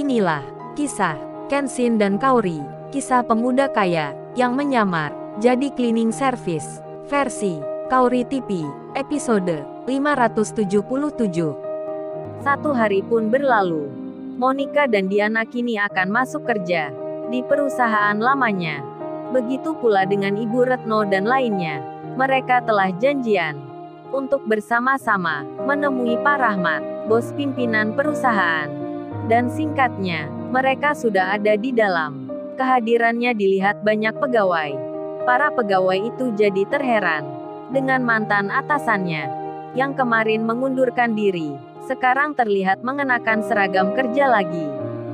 Inilah kisah Kenshin dan Kaori, kisah pemuda kaya yang menyamar jadi cleaning service versi Kaori TV, episode 577. Satu hari pun berlalu. Monica dan Diana kini akan masuk kerja di perusahaan lamanya. Begitu pula dengan Ibu Retno dan lainnya. Mereka telah janjian untuk bersama-sama menemui Pak Rahmat, bos pimpinan perusahaan. Dan singkatnya, mereka sudah ada di dalam. Kehadirannya dilihat banyak pegawai. Para pegawai itu jadi terheran dengan mantan atasannya yang kemarin mengundurkan diri, sekarang terlihat mengenakan seragam kerja lagi.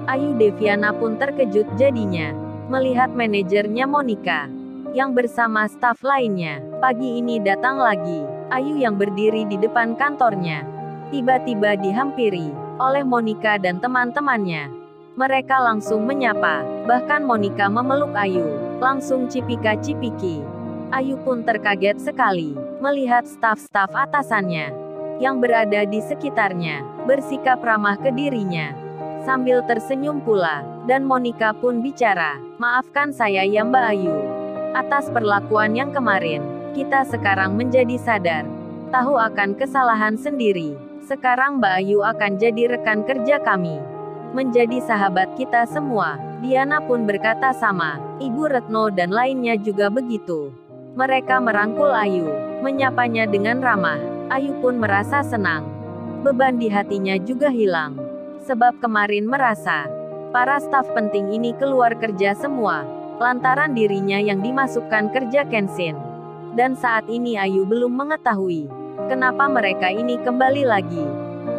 Ayu Deviana pun terkejut jadinya melihat manajernya Monica yang bersama staf lainnya pagi ini datang lagi. Ayu yang berdiri di depan kantornya tiba-tiba dihampiri oleh Monica dan teman-temannya. Mereka langsung menyapa, bahkan Monica memeluk Ayu, langsung cipika-cipiki. Ayu pun terkaget sekali melihat staf-staf atasannya yang berada di sekitarnya, bersikap ramah ke dirinya, sambil tersenyum pula. Dan Monica pun bicara, "Maafkan saya ya Mbak Ayu, atas perlakuan yang kemarin. Kita sekarang menjadi sadar, tahu akan kesalahan sendiri. Sekarang Mbak Ayu akan jadi rekan kerja kami, menjadi sahabat kita semua." Diana pun berkata sama, Ibu Retno dan lainnya juga begitu. Mereka merangkul Ayu, menyapanya dengan ramah. Ayu pun merasa senang. Beban di hatinya juga hilang. Sebab kemarin merasa, para staf penting ini keluar kerja semua, lantaran dirinya yang dimasukkan kerja Kenshin. Dan saat ini Ayu belum mengetahui kenapa mereka ini kembali lagi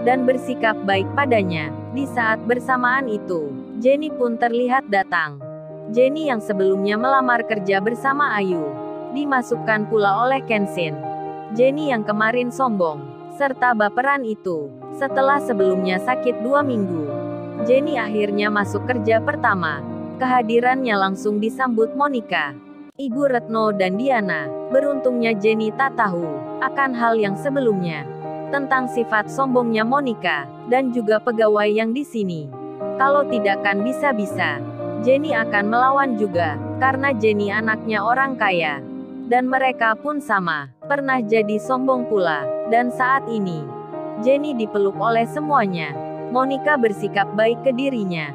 dan bersikap baik padanya. Di saat bersamaan itu, Jenny pun terlihat datang. Jenny yang sebelumnya melamar kerja bersama Ayu, dimasukkan pula oleh Kenshin. Jenny yang kemarin sombong, serta baperan itu, setelah sebelumnya sakit 2 minggu. Jenny akhirnya masuk kerja pertama. Kehadirannya langsung disambut Monica, Ibu Retno dan Diana. Beruntungnya Jenny tak tahu akan hal yang sebelumnya, tentang sifat sombongnya Monica, dan juga pegawai yang di sini. Kalau tidak kan bisa-bisa Jenny akan melawan juga, karena Jenny anaknya orang kaya. Dan mereka pun sama, pernah jadi sombong pula. Dan saat ini, Jenny dipeluk oleh semuanya. Monica bersikap baik ke dirinya.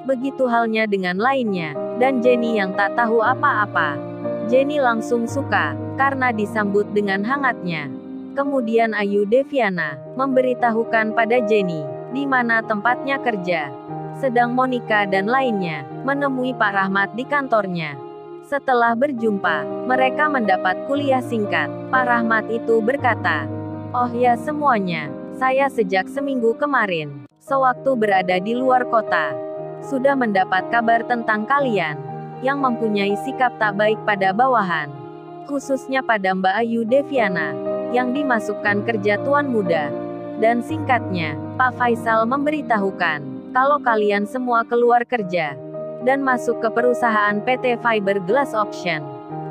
Begitu halnya dengan lainnya, dan Jenny yang tak tahu apa-apa. Jenny langsung suka, karena disambut dengan hangatnya. Kemudian Ayu Deviana memberitahukan pada Jenny di mana tempatnya kerja. Sedang Monica dan lainnya menemui Pak Rahmat di kantornya. Setelah berjumpa, mereka mendapat kuliah singkat. Pak Rahmat itu berkata, "Oh ya semuanya, saya sejak seminggu kemarin, sewaktu berada di luar kota, sudah mendapat kabar tentang kalian yang mempunyai sikap tak baik pada bawahan, khususnya pada Mbak Ayu Deviana, yang dimasukkan kerja tuan muda. Dan singkatnya, Pak Faisal memberitahukan, kalau kalian semua keluar kerja, dan masuk ke perusahaan PT Fiberglass Option."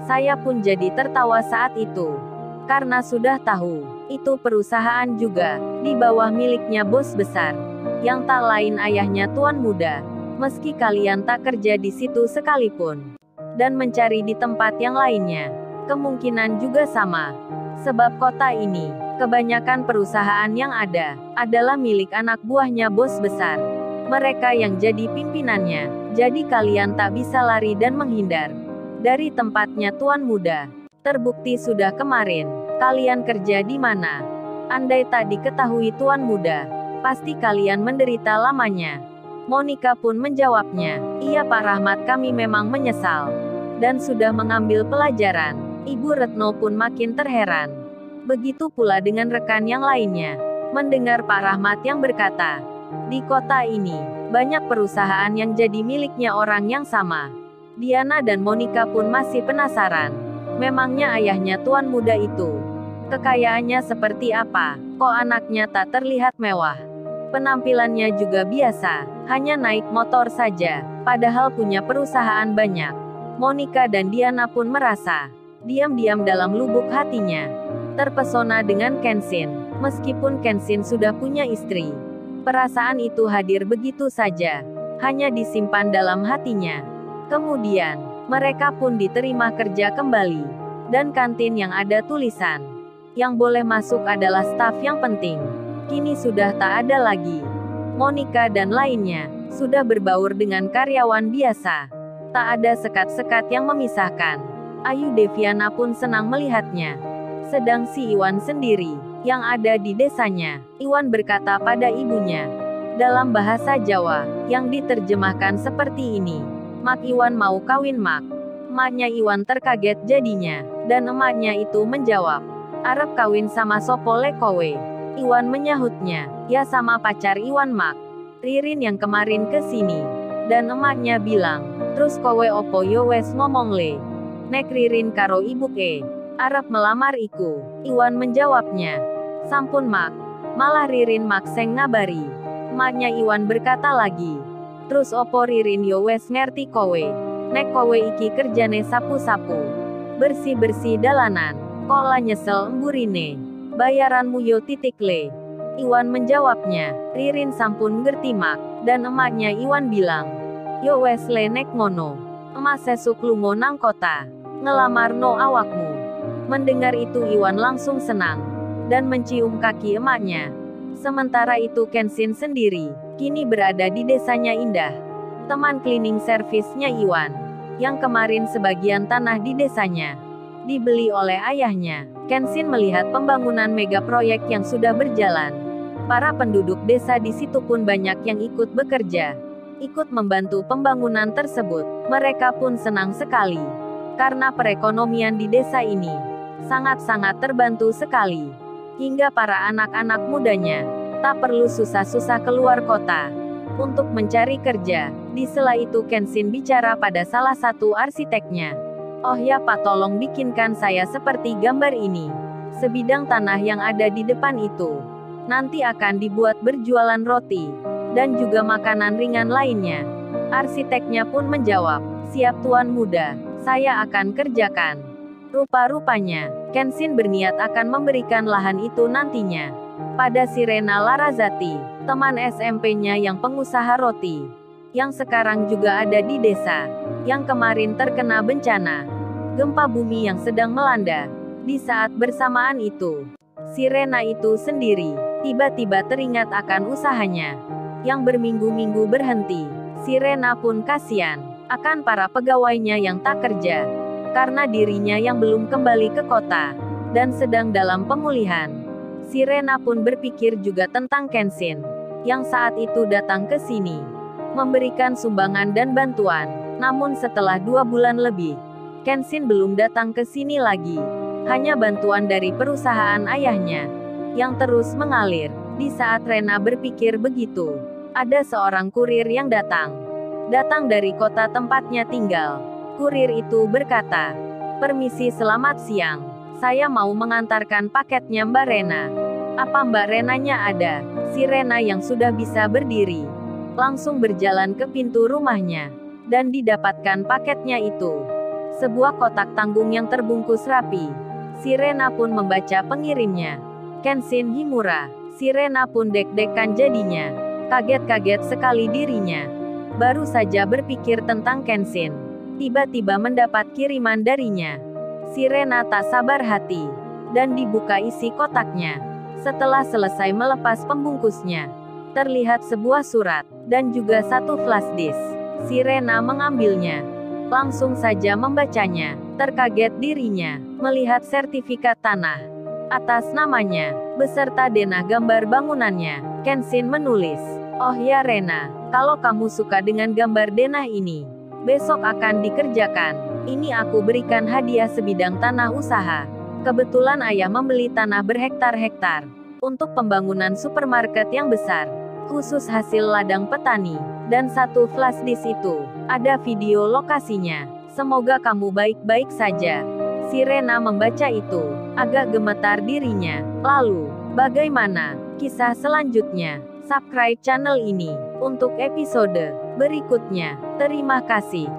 Saya pun jadi tertawa saat itu, karena sudah tahu, itu perusahaan juga, di bawah miliknya bos besar, yang tak lain ayahnya tuan muda. Meski kalian tak kerja di situ sekalipun, dan mencari di tempat yang lainnya, kemungkinan juga sama. Sebab kota ini, kebanyakan perusahaan yang ada, adalah milik anak buahnya bos besar. Mereka yang jadi pimpinannya. Jadi kalian tak bisa lari dan menghindar dari tempatnya tuan muda. Terbukti sudah kemarin, kalian kerja di mana. Andai tak diketahui tuan muda, pasti kalian menderita lamanya. Monica pun menjawabnya, "Iya Pak Rahmat, kami memang menyesal, dan sudah mengambil pelajaran." Ibu Retno pun makin terheran. Begitu pula dengan rekan yang lainnya. Mendengar Pak Rahmat yang berkata, di kota ini, banyak perusahaan yang jadi miliknya orang yang sama. Diana dan Monica pun masih penasaran. Memangnya ayahnya tuan muda itu, kekayaannya seperti apa? Kok anaknya tak terlihat mewah? Penampilannya juga biasa, hanya naik motor saja, padahal punya perusahaan banyak. Monica dan Diana pun merasa, diam-diam dalam lubuk hatinya, terpesona dengan Kenshin. Meskipun Kenshin sudah punya istri, perasaan itu hadir begitu saja. hanya disimpan dalam hatinya. Kemudian, mereka pun diterima kerja kembali. Dan kantin yang ada tulisan, yang boleh masuk adalah staf yang penting, kini sudah tak ada lagi. Monica dan lainnya sudah berbaur dengan karyawan biasa. Tak ada sekat-sekat yang memisahkan. Ayu Deviana pun senang melihatnya. Sedang si Iwan sendiri, yang ada di desanya, Iwan berkata pada ibunya, dalam bahasa Jawa, yang diterjemahkan seperti ini. Mak Iwan mau kawin Mak. Emaknya Iwan terkaget jadinya, dan emaknya itu menjawab, arep kawin sama sopo le kowe. Iwan menyahutnya, ya sama pacar Iwan Mak, Ririn yang kemarin ke sini. Dan emaknya bilang, terus kowe opo yo wes ngomong le. Nek Ririn karo ibu arep melamar iku. Iwan menjawabnya, sampun Mak, malah Ririn Mak seng ngabari. Emaknya Iwan berkata lagi, terus opo Ririn yo wes ngerti kowe. Nek kowe iki kerjane sapu-sapu, bersih-bersih dalanan, kola nyesel emburine. Bayaranmu yo titik le. Iwan menjawabnya, Ririn sampun ngerti Mak. Dan emaknya Iwan bilang, yo wes le nek ngono. Emak sesuk lungo nang kota, ngelamar no awakmu. Mendengar itu Iwan langsung senang, dan mencium kaki emaknya. Sementara itu Kenshin sendiri, kini berada di desanya Indah. Teman cleaning service-nya Iwan, yang kemarin sebagian tanah di desanya dibeli oleh ayahnya. Kenshin melihat pembangunan mega proyek yang sudah berjalan. Para penduduk desa di situ pun banyak yang ikut bekerja, ikut membantu pembangunan tersebut. Mereka pun senang sekali, karena perekonomian di desa ini sangat-sangat terbantu sekali. Hingga para anak-anak mudanya tak perlu susah-susah keluar kota untuk mencari kerja. Di sela itu Kenshin bicara pada salah satu arsiteknya. Oh ya Pak, tolong bikinkan saya seperti gambar ini. Sebidang tanah yang ada di depan itu nanti akan dibuat berjualan roti, dan juga makanan ringan lainnya. Arsiteknya pun menjawab, siap Tuan Muda, saya akan kerjakan. Rupa-rupanya, Kenshin berniat akan memberikan lahan itu nantinya pada Sirena Larazati, teman SMP-nya yang pengusaha roti, yang sekarang juga ada di desa, yang kemarin terkena bencana gempa bumi yang sedang melanda. Di saat bersamaan itu, Sirena itu sendiri tiba-tiba teringat akan usahanya yang berminggu-minggu berhenti. Sirena pun kasihan akan para pegawainya yang tak kerja, karena dirinya yang belum kembali ke kota, dan sedang dalam pemulihan. Sirena pun berpikir juga tentang Kenshin, yang saat itu datang ke sini, memberikan sumbangan dan bantuan. Namun setelah 2 bulan lebih, Kenshin belum datang ke sini lagi. Hanya bantuan dari perusahaan ayahnya, yang terus mengalir. Di saat Rena berpikir begitu, ada seorang kurir yang datang dari kota tempatnya tinggal. Kurir itu berkata, permisi selamat siang, saya mau mengantarkan paketnya Mbak Rena. Apa Mbak Renanya ada? Si Rena yang sudah bisa berdiri, langsung berjalan ke pintu rumahnya, dan didapatkan paketnya itu. Sebuah kotak tanggung yang terbungkus rapi. Si Rena pun membaca pengirimnya, Kenshin Himura. Si Rena pun deg-degan jadinya, kaget-kaget sekali dirinya. Baru saja berpikir tentang Kenshin, tiba-tiba mendapat kiriman darinya. Si Rena tak sabar hati, dan dibuka isi kotaknya. Setelah selesai melepas pembungkusnya, terlihat sebuah surat, dan juga satu flash disk. Si Rena mengambilnya, langsung saja membacanya. Terkaget dirinya, melihat sertifikat tanah atas namanya, beserta denah gambar bangunannya. Kenshin menulis, oh ya Rena, kalau kamu suka dengan gambar denah ini, besok akan dikerjakan. Ini aku berikan hadiah sebidang tanah usaha. Kebetulan ayah membeli tanah berhektar-hektar untuk pembangunan supermarket yang besar, khusus hasil ladang petani. Dan satu flash disk itu ada video lokasinya. Semoga kamu baik-baik saja. Si Rena membaca itu, agak gemetar dirinya. Lalu, bagaimana kisah selanjutnya? Subscribe channel ini untuk episode berikutnya. Terima kasih.